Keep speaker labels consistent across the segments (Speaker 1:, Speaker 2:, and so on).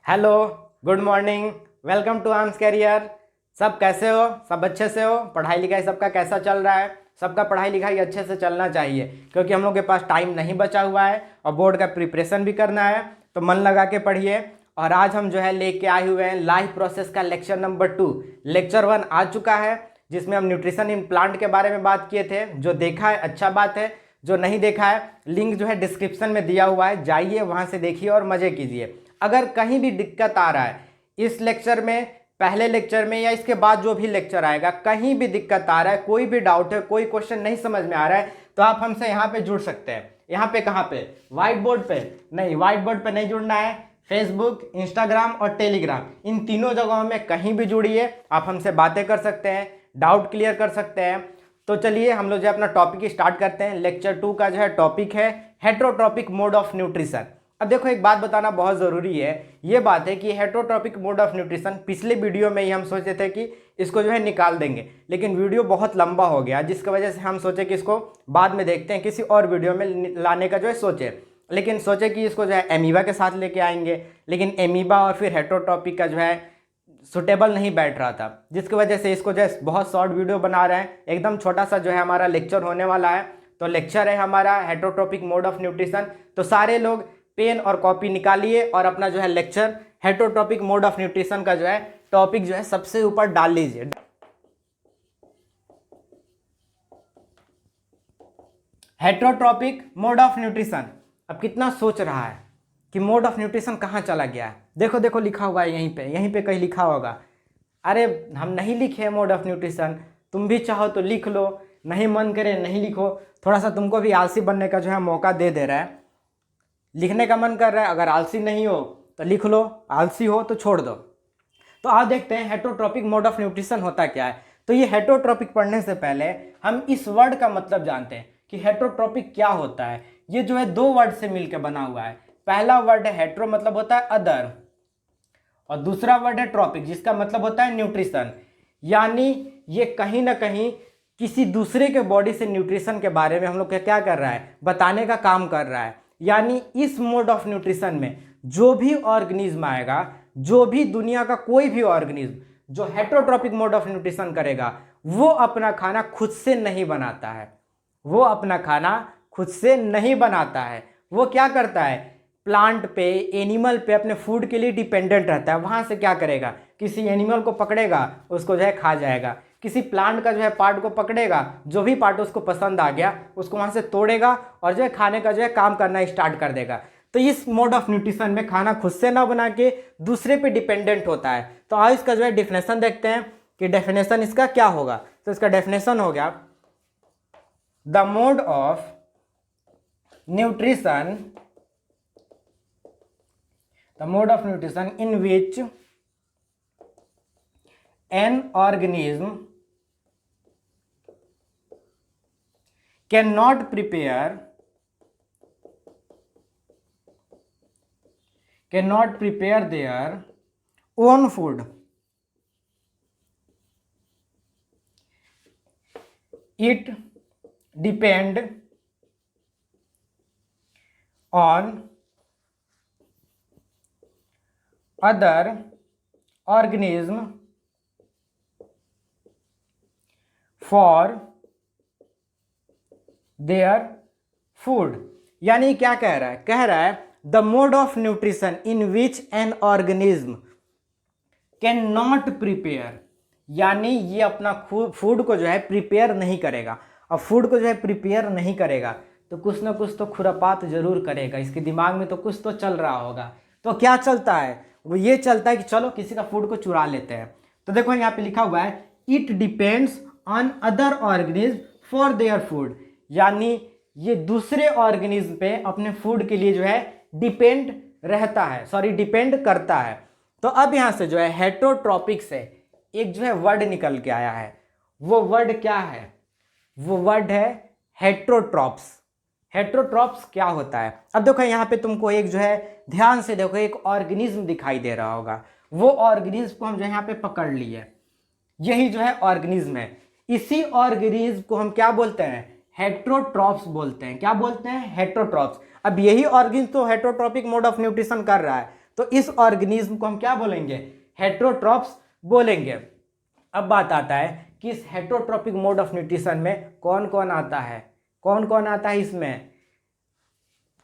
Speaker 1: Hello, good morning, welcome to arms career. सब कैसे हो? सब अच्छे से हो? पढ़ाई लिखाई सबका कैसा चल रहा है? सबका पढ़ाई लिखाई अच्छे से चलना चाहिए क्योंकि हम लोग के पास टाइम नहीं बचा हुआ है और बोर्ड का प्रिपरेशन भी करना है, तो मन लगा के पढ़िए। और आज हम जो है लेके आए हुए हैं लाइफ प्रोसेस का लेक्चर नंबर 2। लेक्चर 1 आ चुका है जिसमें हम न्यूट्रिशन इन प्लांट के बारे में बात किए थे। जो देखा है अच्छा बात है, जो नहीं देखा है लिंक जो है डिस्क्रिप्शन में दिया हुआ है, जाइए वहाँ से देखिए और मज़े कीजिए। अगर कहीं भी दिक्कत आ रहा है इस लेक्चर में, पहले लेक्चर में या इसके बाद जो भी लेक्चर आएगा, कहीं भी दिक्कत आ रहा है, कोई भी डाउट है, कोई क्वेश्चन नहीं समझ में आ रहा है, तो आप हमसे यहाँ पे जुड़ सकते हैं। यहाँ पे कहाँ पे? व्हाइट बोर्ड पे नहीं, व्हाइट बोर्ड पे नहीं जुड़ना है। फेसबुक, इंस्टाग्राम और टेलीग्राम, इन तीनों जगहों में कहीं भी जुड़िए, आप हमसे बातें कर सकते हैं, डाउट क्लियर कर सकते हैं। तो चलिए हम लोग जो है अपना टॉपिक स्टार्ट करते हैं। लेक्चर 2 का जो है टॉपिक है हेटेरोट्रॉपिक मोड ऑफ न्यूट्रिशन। अब देखो, एक बात बताना बहुत ज़रूरी है। ये बात है कि हेटेरोट्रॉपिक मोड ऑफ न्यूट्रिशन पिछले वीडियो में ही हम सोचे थे कि इसको जो है निकाल देंगे, लेकिन वीडियो बहुत लंबा हो गया, जिसकी वजह से हम सोचे कि इसको बाद में देखते हैं, किसी और वीडियो में लाने का जो है सोचे। लेकिन सोचे कि इसको जो है एमीबा के साथ लेके आएंगे, लेकिन एमीबा और फिर हेटेरोट्रॉपिक का जो है सुटेबल नहीं बैठ रहा था, जिसकी वजह से इसको जो है बहुत शॉर्ट वीडियो बना रहे हैं। एकदम छोटा सा जो है हमारा लेक्चर होने वाला है। तो लेक्चर है हमारा हेटेरोट्रॉपिक मोड ऑफ न्यूट्रिशन। तो सारे लोग पेन और कॉपी निकालिए और अपना जो है lecture heterotrophic mode of nutrition का जो है टॉपिक जो है सबसे ऊपर डाल लीजिए। Heterotrophic mode of nutrition. अब कितना सोच रहा है कि मोड ऑफ न्यूट्रिशन कहाँ चला गया है? देखो देखो, लिखा हुआ है यहीं पे कहीं लिखा होगा। अरे हम नहीं लिखे हैं मोड ऑफ न्यूट्रिशन, तुम भी चाहो तो लिख लो, नहीं मन करे नहीं लिखो। थोड़ा सा तुमको भी आलसी बनने का जो है मौका दे दे रहा है। लिखने का मन कर रहा है, अगर आलसी नहीं हो तो लिख लो, आलसी हो तो छोड़ दो। तो आज देखते हैं हेटेरोट्रॉपिक मोड ऑफ न्यूट्रिशन होता क्या है। तो ये हेटेरोट्रॉपिक पढ़ने से पहले हम इस वर्ड का मतलब जानते हैं कि हेटेरोट्रॉपिक क्या होता है। ये जो है दो वर्ड से मिलकर बना हुआ है। पहला वर्ड है हेटेरो, मतलब होता है अदर, और दूसरा वर्ड है ट्रॉपिक, जिसका मतलब होता है न्यूट्रिशन। यानी ये कहीं ना कहीं किसी दूसरे के बॉडी से न्यूट्रिशन के बारे में हम लोग क्या कर रहा है, बताने का काम कर रहा है। यानी इस मोड ऑफ न्यूट्रिशन में जो भी ऑर्गेनिज्म आएगा, जो भी दुनिया का कोई भी ऑर्गेनिज्म जो हेटेरोट्रॉपिक मोड ऑफ न्यूट्रिशन करेगा, वो अपना खाना खुद से नहीं बनाता है। वो अपना खाना खुद से नहीं बनाता है। वो क्या करता है, प्लांट पे, एनिमल पे, अपने फूड के लिए डिपेंडेंट रहता है। वहाँ से क्या करेगा, किसी एनिमल को पकड़ेगा, उसको जो है खा जाएगा। किसी प्लांट का जो है पार्ट को पकड़ेगा, जो भी पार्ट उसको पसंद आ गया उसको वहाँ से तोड़ेगा और जो है खाने का जो है काम करना स्टार्ट कर देगा। तो इस मोड ऑफ न्यूट्रिशन में खाना खुद से ना बना के दूसरे पे डिपेंडेंट होता है। तो आज इसका जो है डेफिनेशन देखते हैं कि डेफिनेशन इसका क्या होगा। तो इसका डेफिनेशन हो गया, the mode of nutrition, the mode of nutrition in which an organism cannot prepare their own food. It depend on other organism for their food। यानी क्या कह रहा है? कह रहा है the mode of nutrition in which an organism can not prepare, यानी ये अपना फूड को जो है प्रिपेयर नहीं करेगा। अब फूड को जो है प्रिपेयर नहीं करेगा तो कुछ ना कुछ तो खुरापात जरूर करेगा, इसके दिमाग में तो कुछ तो चल रहा होगा। तो क्या चलता है? वो ये चलता है कि चलो किसी का फूड को चुरा लेते हैं। तो देखो यहाँ पे लिखा हुआ है it depends on other organism for their food, यानी ये दूसरे ऑर्गेनिज्म पे अपने फूड के लिए जो है डिपेंड रहता है, डिपेंड करता है। तो अब यहाँ से जो है हेटेरोट्रॉपिक से एक जो है वर्ड निकल के आया है। वो वर्ड क्या है? वो वर्ड है हेटेरोट्रॉप्स। हेटेरोट्रॉप्स क्या होता है? अब देखो यहाँ पे तुमको एक जो है, ध्यान से देखो, एक ऑर्गेनिज्म दिखाई दे रहा होगा। वो ऑर्गेनिज्म को हम जो यहाँ पे पकड़ लिए, यही जो है ऑर्गेनिज्म है। इसी ऑर्गेनिज्म को हम क्या बोलते हैं? हेटेरोट्रॉप्स बोलते हैं। क्या बोलते हैं? हेटेरोट्रॉप्स। अब यही ऑर्गेनिज्म तो हेटेरोट्रॉपिक मोड ऑफ न्यूट्रिशन कर रहा है, तो इस ऑर्गेनिज्म को हम क्या बोलेंगे? हेटरोट्रॉप्स बोलेंगे। अब बात आता है कि इस हेटरोट्रॉपिक मोड ऑफ न्यूट्रिशन में कौन कौन आता है, कौन कौन आता है इसमें?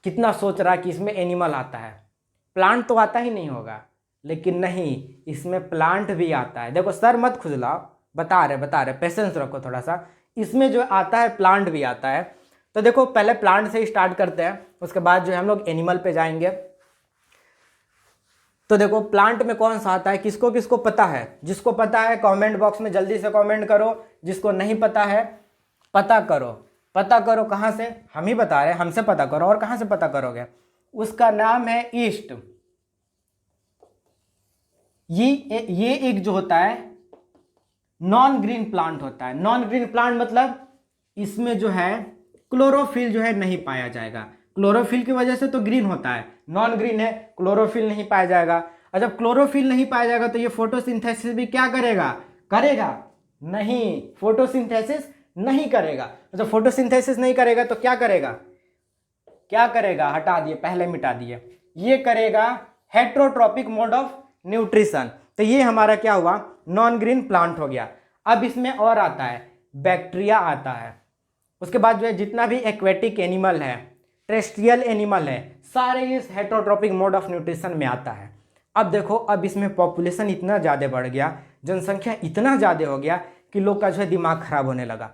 Speaker 1: कितना सोच रहा है कि इसमें एनिमल आता है? प्लांट तो आता ही नहीं होगा, लेकिन नहीं, इसमें प्लांट भी आता है। देखो सर मत खुजलाओ, बता रहे, पेशेंस रखो थोड़ा सा। इसमें जो आता है प्लांट भी आता है। तो देखो पहले प्लांट से ही स्टार्ट करते हैं, उसके बाद जो है हम लोग एनिमल पे जाएंगे। तो देखो प्लांट में कौन सा आता है, किसको किसको पता है? जिसको पता है कमेंट बॉक्स में जल्दी से कमेंट करो, जिसको नहीं पता है पता करो। पता करो कहाँ से? हम ही बता रहे हैं, हमसे पता करो। और कहाँ से पता करोगे? उसका नाम है ईस्ट। ये एक जो होता है नॉन ग्रीन प्लांट होता है। नॉन ग्रीन प्लांट मतलब इसमें जो है क्लोरोफिल जो है नहीं पाया जाएगा। क्लोरोफिल की वजह से तो ग्रीन होता है, नॉन ग्रीन है, क्लोरोफिल नहीं पाया जाएगा। और जब क्लोरोफिल नहीं पाया जाएगा तो ये फोटोसिंथेसिस भी क्या करेगा? करेगा नहीं, फोटोसिंथेसिस नहीं करेगा। जब फोटोसिंथेसिस नहीं करेगा तो क्या करेगा? क्या करेगा? हटा दिए, पहले मिटा दिए। ये करेगा हेटरोट्रॉपिक मोड ऑफ न्यूट्रिशन। तो ये हमारा क्या हुआ? नॉन ग्रीन प्लांट हो गया। अब इसमें और आता है बैक्टीरिया आता है। उसके बाद जो है जितना भी एक्वेटिक एनिमल है, टेरेस्ट्रियल एनिमल है, सारे इस हेटरोट्रॉपिक मोड ऑफ न्यूट्रिशन में आता है। अब देखो, अब इसमें पॉपुलेशन इतना ज़्यादा बढ़ गया, जनसंख्या इतना ज़्यादा हो गया कि लोग का जो है दिमाग खराब होने लगा।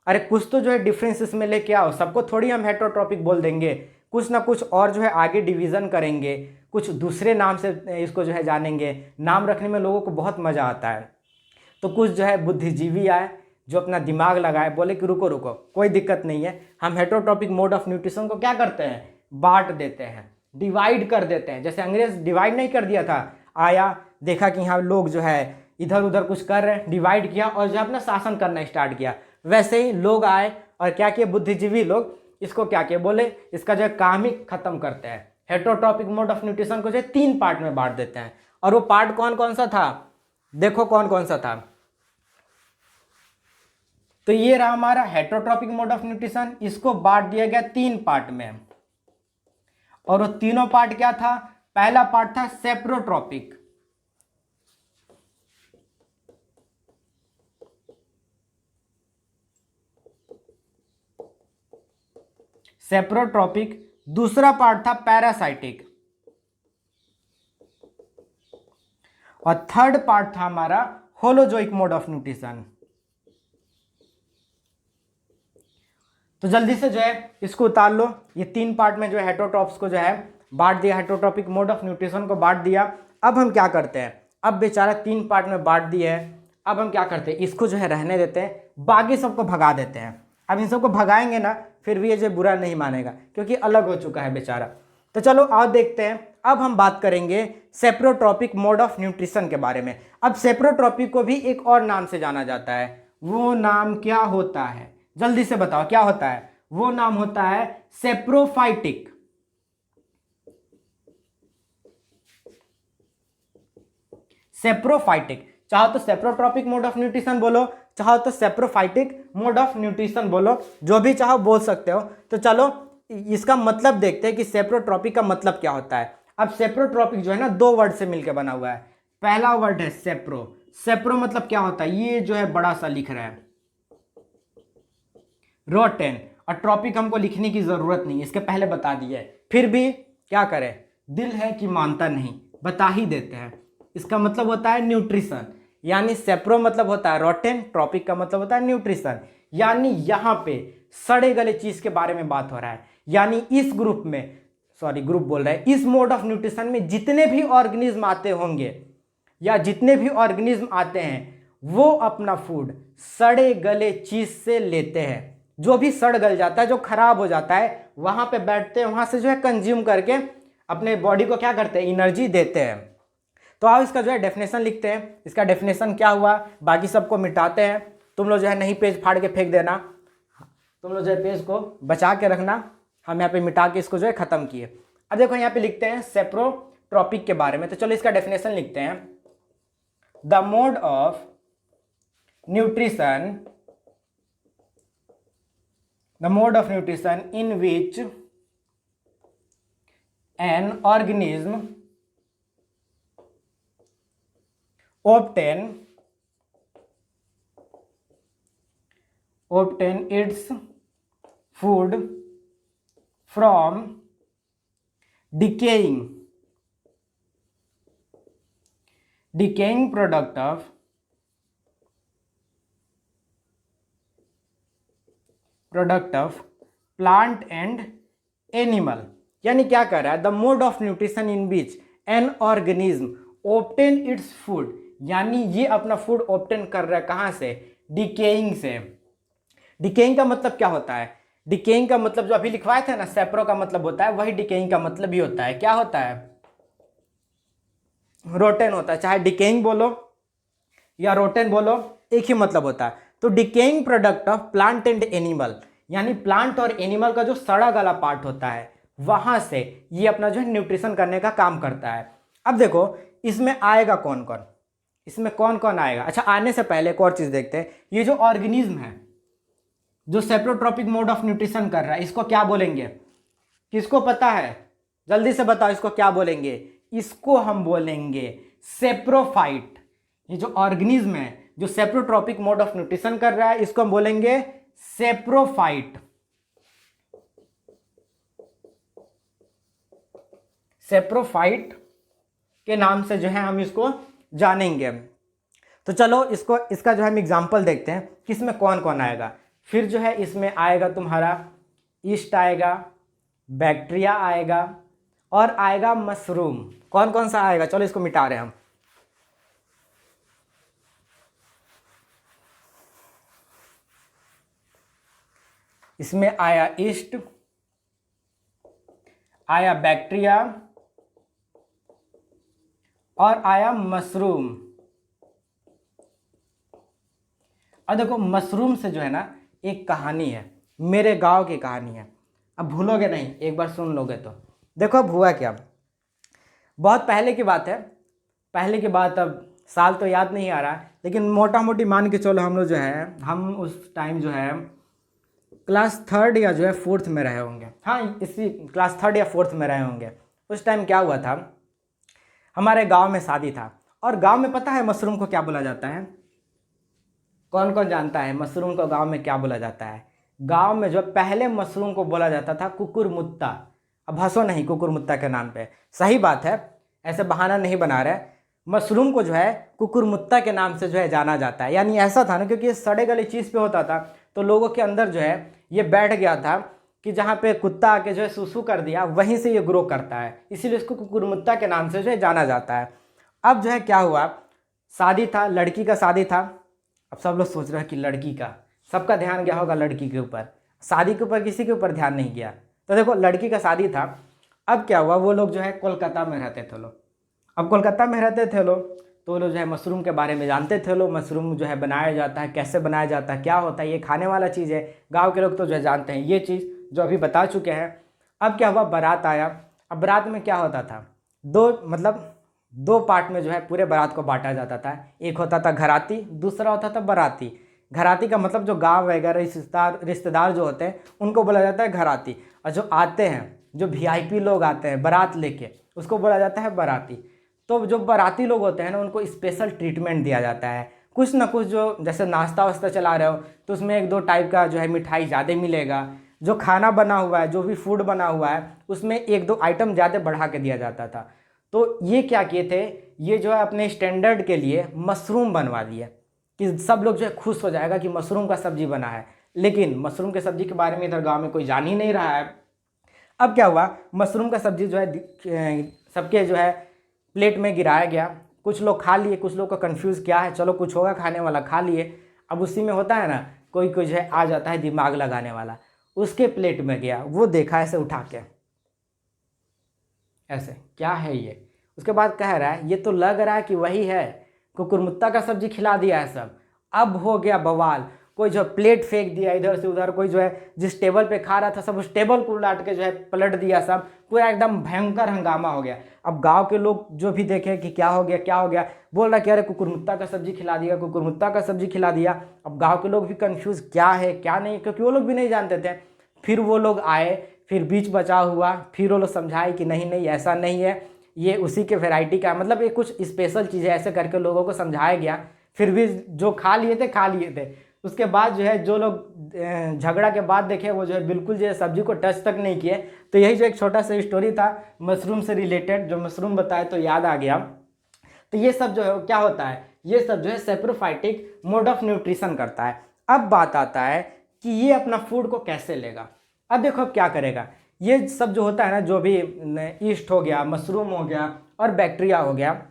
Speaker 1: अरे कुछ तो जो है डिफरेंस इसमें लेके आओ, सबको थोड़ी हम हेटरोट्रॉपिक बोल देंगे, कुछ ना कुछ और जो है आगे डिवीज़न करेंगे, कुछ दूसरे नाम से इसको जो है जानेंगे। नाम रखने में लोगों को बहुत मज़ा आता है। तो कुछ जो है बुद्धिजीवी आए जो अपना दिमाग लगाए, बोले कि रुको रुको, कोई दिक्कत नहीं है, हम हेटरोट्रॉपिक मोड ऑफ न्यूट्रिशन को क्या करते हैं? बांट देते हैं, डिवाइड कर देते हैं। जैसे अंग्रेज डिवाइड नहीं कर दिया था, आया देखा कि यहाँ लोग जो है इधर उधर कुछ कर रहे हैं, डिवाइड किया और जो है अपना शासन करना स्टार्ट किया। वैसे ही लोग आए और क्या किए, बुद्धिजीवी लोग इसको क्या किए, बोले इसका जो है काम ही खत्म करते हैं। हेटरोट्रॉपिक मोड ऑफ न्यूट्रिशन को जो है 3 पार्ट में बांट देते हैं। और वो पार्ट कौन कौन सा था? देखो कौन कौन सा था। तो ये रहा हमारा हेटरोट्रॉपिक मोड ऑफ न्यूट्रिशन। इसको बांट दिया गया 3 पार्ट में। और वो तीनों पार्ट क्या था? पहला पार्ट था सेप्रोट्रॉपिक। सेप्रोट्रॉपिक। दूसरा पार्ट था पैरासाइटिक। और थर्ड पार्ट था हमारा होलोजोइक मोड ऑफ न्यूट्रिशन। तो जल्दी से जो है इसको उतार लो। ये 3 पार्ट में जो है हेटरोट्रॉप्स को जो है बांट दिया, हेटरोट्रॉपिक मोड ऑफ न्यूट्रिशन को बांट दिया। अब हम क्या करते हैं? अब बेचारा 3 पार्ट में बांट दिया है, अब हम क्या करते हैं? इसको जो है रहने देते हैं, बाकी सबको भगा देते हैं। अब इन सबको भगाएंगे ना, फिर भी ये जो बुरा नहीं मानेगा क्योंकि अलग हो चुका है बेचारा। तो चलो आओ देखते हैं। अब हम बात करेंगे सेप्रोट्रॉपिक मोड ऑफ न्यूट्रिशन के बारे में। अब सेप्रोट्रॉपिक को भी एक और नाम से जाना जाता है। वो नाम क्या होता है? जल्दी से बताओ क्या होता है? वो नाम होता है सेप्रोफाइटिक। सेप्रोफाइटिक। चाहो तो सेप्रोट्रॉपिक मोड ऑफ न्यूट्रिशन बोलो, चाहो तो सेप्रोफाइटिक मोड ऑफ न्यूट्रिशन बोलो, जो भी चाहो बोल सकते हो। तो चलो इसका मतलब देखते हैं कि सेप्रोट्रॉपिक का मतलब क्या होता है। अब सेप्रोट्रॉपिक जो है ना 2 वर्ड से मिलकर बना हुआ है। पहला वर्ड है सेप्रो। सेप्रो मतलब क्या होता है? ये जो है बड़ा सा लिख रहा है रोटेन। और ट्रॉपिक हमको लिखने की जरूरत नहीं, इसके पहले बता दिया है, फिर भी क्या करें, दिल है कि मानता नहीं, बता ही देते हैं। इसका मतलब होता है न्यूट्रिशन, यानी सेप्रो मतलब होता है रोटेन, ट्रॉपिक का मतलब होता है न्यूट्रिशन। यानी यहाँ पे सड़े गले चीज के बारे में बात हो रहा है। यानी इस ग्रुप में, सॉरी ग्रुप बोल रहा है, इस मोड ऑफ न्यूट्रिशन में जितने भी ऑर्गेनिज्म आते होंगे या जितने भी ऑर्गेनिज्म आते हैं वो अपना फूड सड़े गले चीज से लेते हैं। जो भी सड़ गल जाता है, जो खराब हो जाता है, वहां पे बैठते हैं, वहां से जो है कंज्यूम करके अपने बॉडी को क्या करते हैं? एनर्जी देते हैं। तो आओ इसका जो है डेफिनेशन लिखते हैं। इसका डेफिनेशन क्या हुआ, बाकी सबको मिटाते हैं। तुम लोग जो है नहीं पेज फाड़ के फेंक देना, तुम लोग जो है पेज को बचा के रखना। हम यहाँ पे मिटा के इसको जो है खत्म किए। अब देखो यहाँ पे लिखते हैं सेप्रोट्रॉपिक के बारे में। तो चलो इसका डेफिनेशन लिखते हैं। The mode of nutrition, the mode of nutrition in which an organism obtain its food from decaying product of plant and animal। यानी क्या कर रहा है, the mode of nutrition in which an organism obtain its food, यानी ये अपना food obtain कर रहा है कहाँ से, डिकेइंग से। डिकेइंग का मतलब क्या होता है, डिकेइंग का मतलब जो अभी लिखवाए थे ना, सेप्रो का मतलब होता है, वही डिकेइंग का मतलब भी होता है। क्या होता है, रोटेन होता है। चाहे डिकेइंग बोलो या रोटेन बोलो, एक ही मतलब होता है। तो decaying product of plant and animal, यानी प्लांट और एनिमल का जो सड़ा गला पार्ट होता है वहां से ये अपना जो है न्यूट्रिशन करने का काम करता है। अब देखो इसमें आएगा कौन कौन, इसमें कौन कौन आएगा। अच्छा, आने से पहले एक और चीज देखते हैं, ये जो ऑर्गेनिज्म है जो सेप्रोट्रॉपिक मोड ऑफ न्यूट्रिशन कर रहा है, इसको क्या बोलेंगे, किसको पता है, जल्दी से बताओ इसको क्या बोलेंगे। इसको हम बोलेंगे सेप्रोफाइट। ये जो ऑर्गेनिज्म है जो सेप्रोट्रॉपिक मोड ऑफ न्यूट्रिशन कर रहा है, इसको हम बोलेंगे सेप्रोफाइट। सेप्रोफाइट के नाम से जो है हम इसको जानेंगे। तो चलो इसका जो है हम एग्जांपल देखते हैं कि इसमें कौन कौन आएगा। फिर जो है इसमें आएगा तुम्हारा ईस्ट आएगा, बैक्टीरिया आएगा और आएगा मशरूम। कौन कौन सा आएगा, चलो इसको मिटा रहे हैं हम। इसमें आया ईस्ट, आया बैक्टीरिया और आया मशरूम। अब देखो मशरूम से जो है ना एक कहानी है, मेरे गांव की कहानी है। अब भूलोगे नहीं, एक बार सुन लोगे तो। देखो अब हुआ क्या, बहुत पहले की बात है, पहले की बात, अब साल तो याद नहीं आ रहा, लेकिन मोटा मोटी मान के चलो हम लोग जो है, हम उस टाइम जो है क्लास 3 या जो है 4th में रहे होंगे। हाँ, इसी क्लास 3 या 4th में रहे होंगे। उस टाइम क्या हुआ था, हमारे गांव में शादी था। और गांव में पता है मशरूम को क्या बोला जाता है, कौन कौन जानता है मशरूम को गांव में क्या बोला जाता है। गांव में जो पहले मशरूम को बोला जाता था कुकुरमुत्ता। अब हंसो नहीं कुकुरमुत्ता के नाम पे, सही बात है, ऐसे बहाना नहीं बना रहे। मशरूम को जो है कुकुरमुत्ता के नाम से जो है जाना जाता है। यानी ऐसा था ना, क्योंकि ये सड़े गले चीज़ पे होता था, तो लोगों के अंदर जो है ये बैठ गया था कि जहाँ पे कुत्ता आके जो है सुसु कर दिया वहीं से ये ग्रो करता है, इसीलिए इसको कुकुरमुत्ता के नाम से जो है जाना जाता है। अब जो है क्या हुआ, शादी था, लड़की का शादी था। अब सब लोग सोच रहे हैं कि लड़की का, सबका ध्यान गया होगा लड़की के ऊपर, शादी के ऊपर किसी के ऊपर ध्यान नहीं गया। तो देखो लड़की का शादी था। अब क्या हुआ, वो लोग जो है कोलकाता में रहते थे लोग। अब कोलकाता में रहते थे लोग, तो लोग जो है मशरूम के बारे में जानते थे लोग, मशरूम जो है बनाया जाता है, कैसे बनाया जाता है, क्या होता है, ये खाने वाला चीज़ है। गांव के लोग तो जो है जानते हैं ये चीज़, जो अभी बता चुके हैं। अब क्या हुआ, बारात आया। अब बारात में क्या होता था, दो पार्ट में जो है पूरे बारात को बांटा जाता था। एक होता था घराती, दूसरा होता था बाराती। घराती का मतलब जो गाँव वगैरह रिश्तेदार जो होते हैं उनको बोला जाता है घराती, और जो आते हैं, जो VIP लोग आते हैं बारात लेके, उसको बोला जाता है बाराती। तो जो बाराती लोग होते हैं ना, उनको स्पेशल ट्रीटमेंट दिया जाता है, कुछ ना कुछ, जो जैसे नाश्ता वास्ता चला रहे हो तो उसमें 1-2 टाइप का जो है मिठाई ज़्यादा मिलेगा। जो खाना बना हुआ है, जो भी फूड बना हुआ है, उसमें 1-2 आइटम ज़्यादा बढ़ा के दिया जाता था। तो ये क्या किए थे, ये जो है अपने स्टैंडर्ड के लिए मशरूम बनवा दिए कि सब लोग जो है खुश हो जाएगा कि मशरूम का सब्जी बना है। लेकिन मशरूम के सब्जी के बारे में इधर गाँव में कोई जान ही नहीं रहा है। अब क्या हुआ, मशरूम का सब्जी जो है सबके जो है प्लेट में गिराया गया। कुछ लोग खा लिए, कुछ लोग को कंफ्यूज क्या है, चलो कुछ होगा खाने वाला, खा लिए। अब उसी में होता है ना, कोई जो है आ जाता है दिमाग लगाने वाला, उसके प्लेट में गया, वो देखा ऐसे उठा के, ऐसे क्या है ये। उसके बाद कह रहा है ये तो लग रहा है कि वही है, कुकुरमुत्ता का सब्जी खिला दिया है सब। अब हो गया बवाल, कोई जो प्लेट फेंक दिया इधर से उधर, कोई जो है जिस टेबल पे खा रहा था सब उस टेबल को उलट के जो है पलट दिया, सब पूरा एकदम भयंकर हंगामा हो गया। अब गांव के लोग जो भी देखे कि क्या हो गया क्या हो गया, बोल रहा कि अरे कुकुरमुत्ता का सब्जी खिला दिया, कुकुरमुत्ता का सब्जी खिला दिया। अब गाँव के लोग भी कन्फ्यूज़ क्या है क्या नहीं, क्योंकि वो लोग भी नहीं जानते थे। फिर वो लोग आए, फिर बीच बचाव हुआ, फिर वो लोग समझाए कि नहीं नहीं ऐसा नहीं है, ये उसी के वैरायटी का, मतलब ये कुछ स्पेशल चीज़ें ऐसे करके लोगों को समझाया गया। फिर भी जो खा लिए थे। उसके बाद जो है जो लोग झगड़ा के बाद देखे वो जो है बिल्कुल जो है सब्जी को टच तक नहीं किए। तो यही जो एक छोटा सा स्टोरी था मशरूम से रिलेटेड, जो मशरूम बताए तो याद आ गया। तो ये सब जो है क्या होता है, ये सब जो है सेप्रोफाइटिक मोड ऑफ न्यूट्रिशन करता है। अब बात आता है कि ये अपना फूड को कैसे लेगा। अब देखो अब क्या करेगा, ये सब जो होता है ना, जो भी ईस्ट हो गया, मशरूम हो गया और बैक्टीरिया हो गया,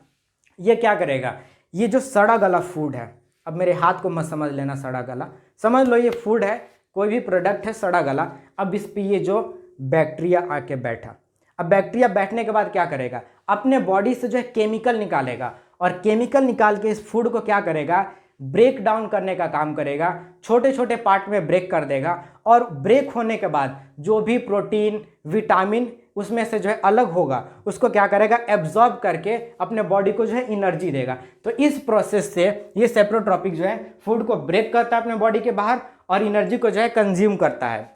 Speaker 1: ये क्या करेगा, ये जो सड़ा गला फूड है, अब मेरे हाथ को मत समझ लेना सड़ा गला, समझ लो ये फूड है, कोई भी प्रोडक्ट है सड़ा गला। अब इस पे ये जो बैक्टीरिया आके बैठा, अब बैक्टीरिया बैठने के बाद क्या करेगा, अपने बॉडी से जो है केमिकल निकालेगा, और केमिकल निकाल के इस फूड को क्या करेगा, ब्रेक डाउन करने का काम करेगा, छोटे छोटे पार्ट में ब्रेक कर देगा, और ब्रेक होने के बाद जो भी प्रोटीन विटामिन उसमें से जो है अलग होगा उसको क्या करेगा, एब्जॉर्ब करके अपने बॉडी को जो है एनर्जी देगा। तो इस प्रोसेस से ये सेप्रोट्रॉपिक जो है फूड को ब्रेक करता है अपने बॉडी के बाहर और एनर्जी को जो है कंज्यूम करता है।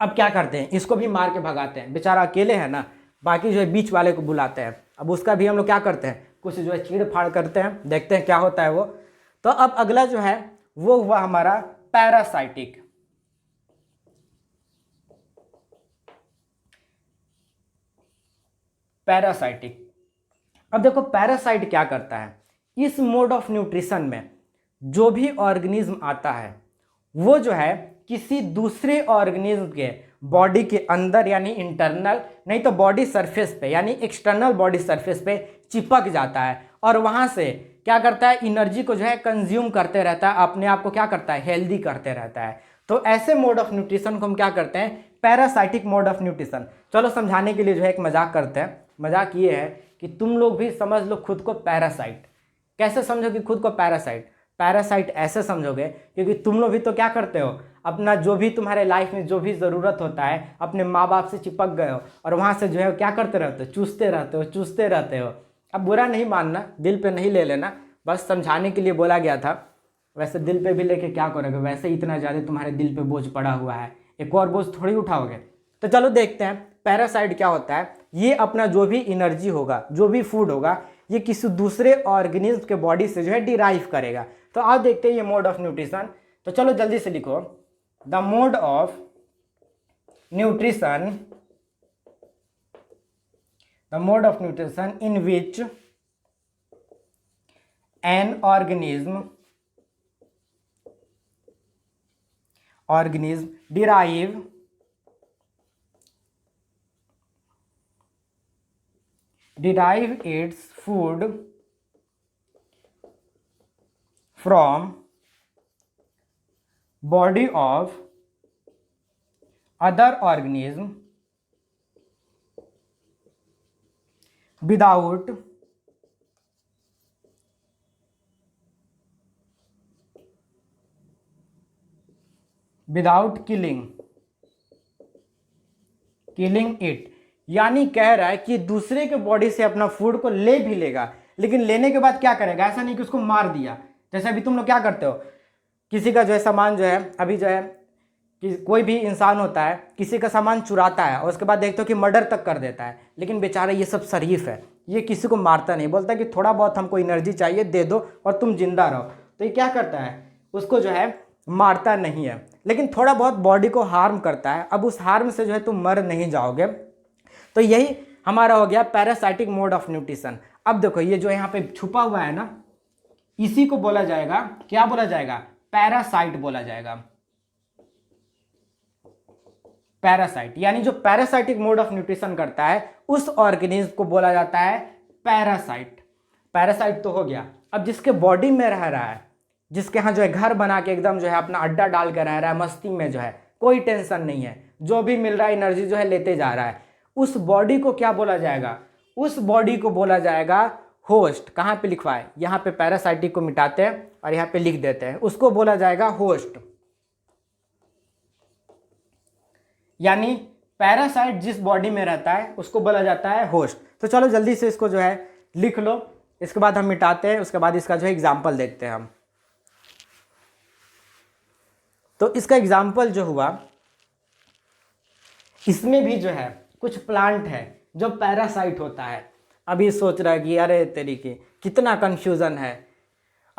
Speaker 1: अब क्या करते हैं, इसको भी मार के भगाते हैं, बेचारा अकेले है ना, बाकी जो है बीच वाले को बुलाते हैं। अब उसका भी हम लोग क्या करते हैं, कुछ जो है चीड़ फाड़ करते हैं, देखते हैं क्या होता है वो। तो अब अगला जो है वो हुआ हमारा पैरासाइटिक। पैरासाइटिक, अब देखो पैरासाइट क्या करता है, इस मोड ऑफ न्यूट्रिशन में जो भी ऑर्गेनिज्म आता है वो जो है किसी दूसरे ऑर्गेनिज्म के बॉडी के अंदर यानी इंटरनल नहीं तो बॉडी सरफेस पे यानी एक्सटर्नल बॉडी सरफेस पे चिपक जाता है, और वहां से क्या करता है, एनर्जी को जो है कंज्यूम करते रहता है, अपने आप को क्या करता है, हेल्दी करते रहता है। तो ऐसे मोड ऑफ न्यूट्रिशन को हम क्या करते हैं, पैरासाइटिक मोड ऑफ न्यूट्रिशन। चलो समझाने के लिए जो है एक मजाक करते हैं। मजाक ये है कि तुम लोग भी समझ लो खुद को पैरासाइट। कैसे समझोगे खुद को पैरासाइट, पैरासाइट ऐसे समझोगे क्योंकि तुम लोग भी तो क्या करते हो, अपना जो भी तुम्हारे लाइफ में जो भी ज़रूरत होता है अपने माँ बाप से चिपक गए हो और वहाँ से जो है क्या करते रहते हो, चूसते रहते हो। अब बुरा नहीं मानना, दिल पे नहीं ले लेना, बस समझाने के लिए बोला गया था। वैसे दिल पे भी लेके क्या करोगे, वैसे इतना ज़्यादा तुम्हारे दिल पे बोझ पड़ा हुआ है, एक और बोझ थोड़ी उठाओगे। तो चलो देखते हैं पैरासाइट क्या होता है। ये अपना जो भी एनर्जी होगा, जो भी फूड होगा, ये किसी दूसरे ऑर्गेनिज्म के बॉडी से जो है डिराइव करेगा। तो आप देखते हैं ये मोड ऑफ न्यूट्रिशन। तो चलो जल्दी से लिखो, the mode of nutrition, the mode of nutrition in which an organism derive its food from body of other organism without killing it। यानी कह रहा है कि दूसरे के बॉडी से अपना फूड को ले भी लेगा, लेकिन लेने के बाद क्या करेगा, ऐसा नहीं कि उसको मार दिया। जैसे अभी तुम लोग क्या करते हो, किसी का जो है सामान जो है, अभी जो है कि कोई भी इंसान होता है किसी का सामान चुराता है और उसके बाद देखते हो कि मर्डर तक कर देता है, लेकिन बेचारा ये सब शरीफ है, ये किसी को मारता नहीं, बोलता है कि थोड़ा बहुत हमको एनर्जी चाहिए दे दो और तुम जिंदा रहो। तो ये क्या करता है, उसको जो है मारता नहीं है, लेकिन थोड़ा बहुत बॉडी को हार्म करता है। अब उस हार्म से जो है तुम मर नहीं जाओगे। तो यही हमारा हो गया पैरासाइटिक मोड ऑफ न्यूट्रिशन। अब देखो ये जो यहाँ पे छुपा हुआ है ना, इसी को बोला जाएगा, क्या बोला जाएगा, पैरासाइट बोला जाएगा। पैरासाइट यानी जो पैरासाइटिक मोड ऑफ न्यूट्रिशन करता है उस ऑर्गेनिज्म को बोला जाता है पैरासाइट। पैरासाइट तो हो गया। अब जिसके बॉडी में रह रहा है, जिसके यहाँ जो है घर बना के एकदम जो है अपना अड्डा डाल के रह रहा है, मस्ती में जो है, कोई टेंशन नहीं है, जो भी मिल रहा है एनर्जी जो है लेते जा रहा है, उस बॉडी को क्या बोला जाएगा, उस बॉडी को बोला जाएगा होस्ट। कहाँ पे लिखवा है, यहाँ पे पैरासाइटिक को मिटाते हैं और यहाँ पे लिख देते हैं, उसको बोला जाएगा होस्ट। यानी पैरासाइट जिस बॉडी में रहता है उसको बोला जाता है होस्ट। तो चलो जल्दी से इसको जो है लिख लो, इसके बाद हम मिटाते हैं, उसके बाद इसका जो है एग्जाम्पल देखते हैं हम। तो इसका एग्जाम्पल जो हुआ, इसमें भी जो है कुछ प्लांट है जो पैरासाइट होता है। अभी सोच रहा है कि अरे तरीके कितना कंफ्यूजन है।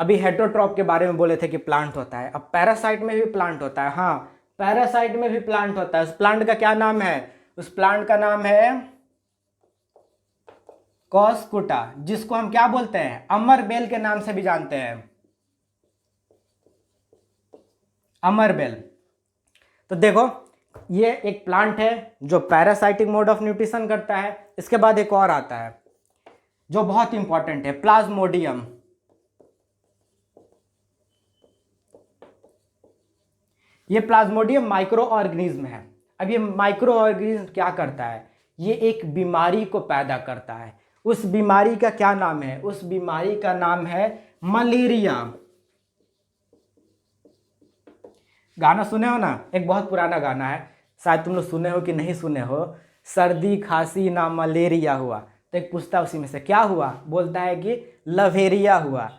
Speaker 1: अभी हेटरोट्रॉप के बारे में बोले थे कि प्लांट होता है, अब पैरासाइट में भी प्लांट होता है। हाँ, पैरासाइट में भी प्लांट होता है। उस प्लांट का क्या नाम है? उस प्लांट का नाम है कॉस्कुटा, जिसको हम क्या बोलते हैं? अमर बेल के नाम से भी जानते हैं, अमर बेल। तो देखो, ये एक प्लांट है जो पैरासाइटिक मोड ऑफ न्यूट्रिशन करता है। इसके बाद एक और आता है जो बहुत इंपॉर्टेंट है, प्लाज्मोडियम। ये प्लाज्मोडियम माइक्रो ऑर्गेनिज्म है। अब ये माइक्रो ऑर्गेनिज्म क्या करता है? ये एक बीमारी को पैदा करता है। उस बीमारी का क्या नाम है? उस बीमारी का नाम है मलेरिया। गाना सुने हो ना, एक बहुत पुराना गाना है, शायद तुम लोग सुने हो कि नहीं सुने हो। सर्दी खांसी ना मलेरिया हुआ, तो एक पूछता उसी में से क्या हुआ, बोलता है कि लवेरिया हुआ।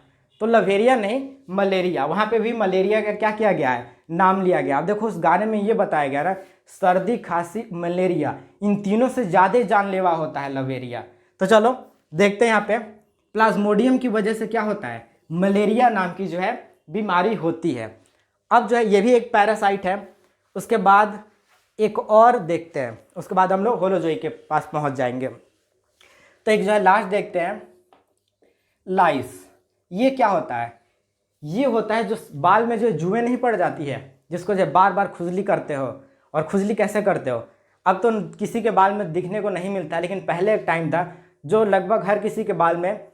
Speaker 1: तो लवेरिया नहीं, मलेरिया। वहाँ पे भी मलेरिया का क्या किया गया है? नाम लिया गया। अब देखो उस गाने में ये बताया गया ना, सर्दी खांसी मलेरिया, इन तीनों से ज़्यादा जानलेवा होता है लवेरिया। तो चलो देखते हैं यहाँ पे प्लाज्मोडियम की वजह से क्या होता है, मलेरिया नाम की जो है बीमारी होती है। अब जो है ये भी एक पैरासाइट है। उसके बाद एक और देखते हैं, उसके बाद हम लोग होलोजोई के पास पहुंच जाएंगे। तो एक जो है लास्ट देखते हैं, लाइस। ये क्या होता है? ये होता है जो बाल में जो जुएं नहीं पड़ जाती है, जिसको जो बार बार खुजली करते हो। और खुजली कैसे करते हो? अब तो किसी के बाल में दिखने को नहीं मिलता है, लेकिन पहले एक टाइम था जो लगभग हर किसी के बाल में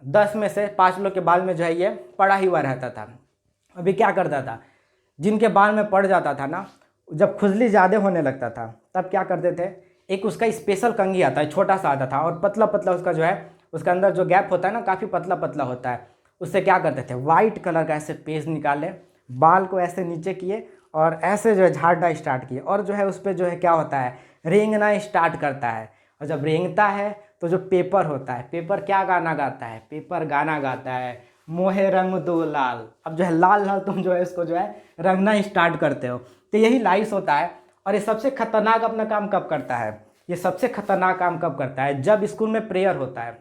Speaker 1: 10 में से 5 लोग के बाल में जो है ये पड़ा ही हुआ रहता था। अभी क्या करता था, जिनके बाल में पड़ जाता था ना, जब खुजली ज़्यादा होने लगता था तब क्या करते थे, एक उसका स्पेशल कंघी आता है, छोटा सा आता था और पतला पतला उसका जो है, उसका अंदर जो गैप होता है ना काफ़ी पतला पतला होता है। उससे क्या करते थे, वाइट कलर का ऐसे पेस्ट निकाले, बाल को ऐसे नीचे किए और ऐसे जो है झाड़ना स्टार्ट किए, और जो है उस पर जो है क्या होता है, रेंगना स्टार्ट करता है। और जब रेंगता है तो जो पेपर होता है, पेपर क्या गाना गाता है, पेपर गाना गाता है, मोहे रंग दो लाल। अब जो है लाल लाल तुम जो है इसको जो है रंगना स्टार्ट करते हो। तो यही लाइस होता है। और ये सबसे खतरनाक अपना काम कब करता है? ये सबसे खतरनाक काम कब करता है? जब स्कूल में प्रेयर होता है।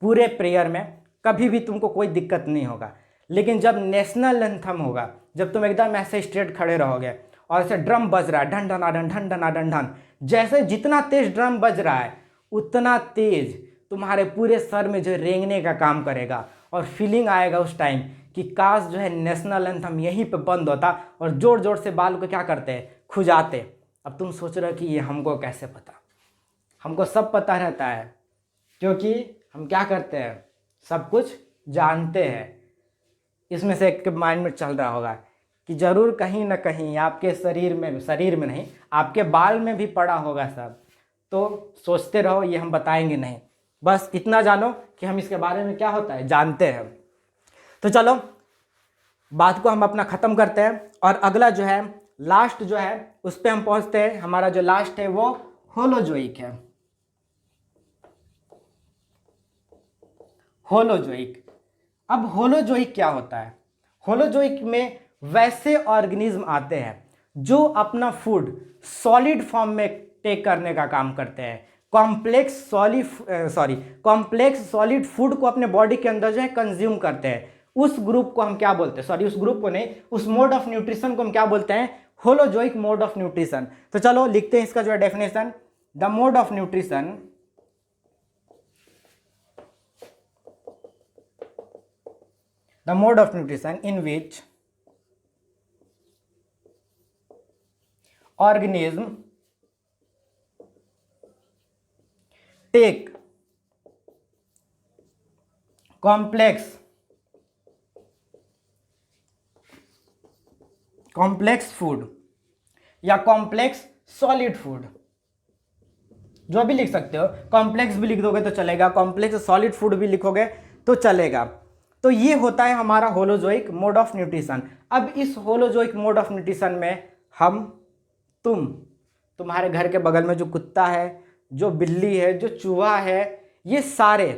Speaker 1: पूरे प्रेयर में कभी भी तुमको कोई दिक्कत नहीं होगा, लेकिन जब नेशनल एंथम होगा, जब तुम एकदम ऐसे स्ट्रेट खड़े रहोगे और ऐसे ड्रम बज रहा है, ढन ढन ढन ढन ढन ढन ढन, जैसे जितना तेज ड्रम बज रहा है उतना तेज तुम्हारे पूरे सर में जो रेंगने का काम करेगा। और फीलिंग आएगा उस टाइम कि काश जो है नेशनल एंथम यहीं पे बंद होता और जोर जोर से बाल को क्या करते हैं, खुजाते। अब तुम सोच रहे हो कि ये हमको कैसे पता? हमको सब पता रहता है, क्योंकि हम क्या करते हैं, सब कुछ जानते हैं। इसमें से एक माइंड में चल रहा होगा कि ज़रूर कहीं ना कहीं आपके शरीर में नहीं, आपके बाल में भी पड़ा होगा सब। तो सोचते रहो, ये हम बताएंगे नहीं, बस इतना जानो कि हम इसके बारे में क्या होता है जानते हैं। तो चलो बात को हम अपना ख़त्म करते हैं और अगला जो है लास्ट जो है उस पर हम पहुंचते हैं। हमारा जो लास्ट है वो होलोजोइक है। होलोजोइक। अब होलोजोइक क्या होता है? होलोजोइक में वैसे ऑर्गेनिज्म आते हैं जो अपना फूड सॉलिड फॉर्म में टेक करने का काम करते हैं। कॉम्प्लेक्स सॉलिड फूड को अपने बॉडी के अंदर जो है कंज्यूम करते हैं। उस ग्रुप को हम क्या बोलते हैं, उस ग्रुप को नहीं, उस मोड ऑफ न्यूट्रिशन को हम क्या बोलते हैं, होलोजोइक मोड ऑफ न्यूट्रिशन। तो चलो लिखते हैं इसका जो है definition, the mode of nutrition in which organism take complex food या कॉम्प्लेक्स सॉलिड फूड, जो भी लिख सकते हो। कॉम्प्लेक्स भी लिख दोगे तो चलेगा, कॉम्प्लेक्स सॉलिड फूड भी लिखोगे तो चलेगा। तो ये होता है हमारा होलोजोइक मोड ऑफ न्यूट्रिशन। अब इस होलोजोइक मोड ऑफ न्यूट्रिशन में हम, तुम्हारे घर के बगल में जो कुत्ता है, जो बिल्ली है, जो चूहा है, ये सारे,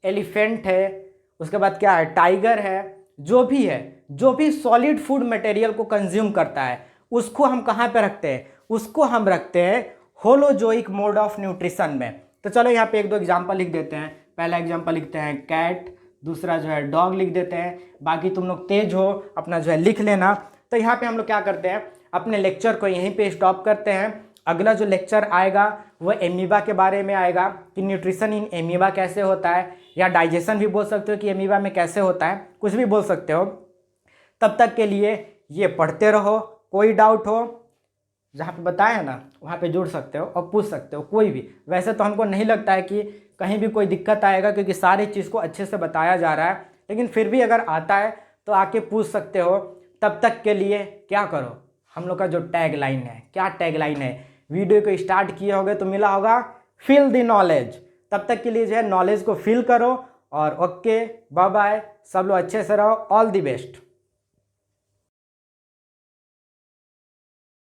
Speaker 1: एलिफेंट है, उसके बाद क्या है, टाइगर है, जो भी सॉलिड फूड मटेरियल को कंज्यूम करता है, उसको हम कहाँ पे रखते हैं? उसको हम रखते हैं होलोजोइक मोड ऑफ न्यूट्रिशन में। तो चलो यहाँ पे एक दो एग्जाम्पल लिख देते हैं। पहला एग्जाम्पल लिखते हैं कैट, दूसरा जो है डॉग लिख देते हैं। बाकी तुम लोग तेज हो, अपना जो है लिख लेना। तो यहाँ पे हम लोग क्या करते हैं, अपने लेक्चर को यहीं पे स्टॉप करते हैं। अगला जो लेक्चर आएगा वो एमीबा के बारे में आएगा कि न्यूट्रिशन इन एमीबा कैसे होता है, या डाइजेशन भी बोल सकते हो कि एमीबा में कैसे होता है, कुछ भी बोल सकते हो। तब तक के लिए ये पढ़ते रहो। कोई डाउट हो जहाँ पे बताया ना वहाँ पे जुड़ सकते हो और पूछ सकते हो कोई भी। वैसे तो हमको नहीं लगता है कि कहीं भी कोई दिक्कत आएगा, क्योंकि सारी चीज़ को अच्छे से बताया जा रहा है। लेकिन फिर भी अगर आता है तो आके पूछ सकते हो। तब तक के लिए क्या करो, हम लोग का जो टैग लाइन है, क्या टैग लाइन है, वीडियो को स्टार्ट किए होगे तो मिला होगा फील द नॉलेज। तब तक के लिए जो है नॉलेज को फील करो। और ओके, बाय बाय, सब लोग अच्छे से रहो, ऑल द बेस्ट।